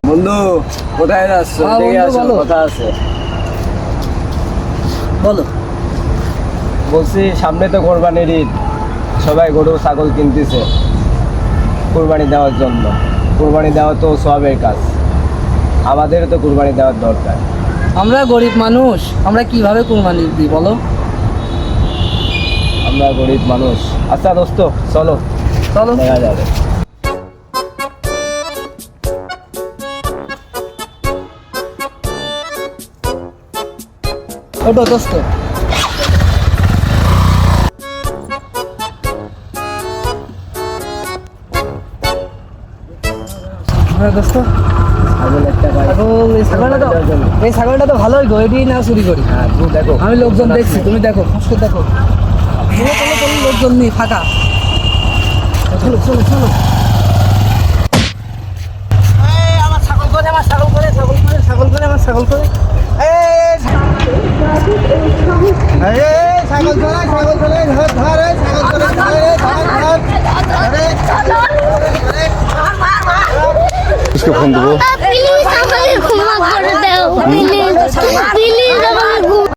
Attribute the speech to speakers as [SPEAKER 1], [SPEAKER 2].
[SPEAKER 1] বন্ধু কোথায় যাচ্ছ? দেখে আসো, কথা আছে।
[SPEAKER 2] বলো।
[SPEAKER 1] বলছি সামনে তো কোরবানির ঈদ, সবাই গরু ছাগল কিনতেছে কোরবানি দেওয়ার জন্য। কোরবানি দেওয়া তো সবের কাজ, আমাদেরও তো কোরবানি দেওয়ার দরকার।
[SPEAKER 2] আমরা গরিব মানুষ, আমরা কিভাবে কুরবানি দিই বলো?
[SPEAKER 1] আমরা গরিব মানুষ। আচ্ছা দোস্ত, চলো
[SPEAKER 2] চলো।
[SPEAKER 1] দেখা যাবে।
[SPEAKER 2] ওটো দোস্ত। হ্যাঁ দোস্ত,
[SPEAKER 1] ছাগল একটা পাই।
[SPEAKER 2] এই ছাগলটা তো ভালোই গো, এটি না চুরি করি।
[SPEAKER 1] হ্যাঁ তুই দেখো,
[SPEAKER 2] আমি লোকজন দেখছি, তুমি দেখো, ফসকে দেখো। চলো চলো চলো, লোকজন নেই, ফাঁকা। চলো চলো চলো। আমার ছাগল করে, আমার ছাগল করে, ছাগল করে, ছাগল করে, আমার ছাগল করে। ছাগল চলে, ছাগল চলে, ধর ধর, ছাগল চলে, ধর
[SPEAKER 3] किसको फोन देबो?
[SPEAKER 4] प्लीज আমাকে ক্ষমা করে দাও, প্লিজ প্লিজ আমাকে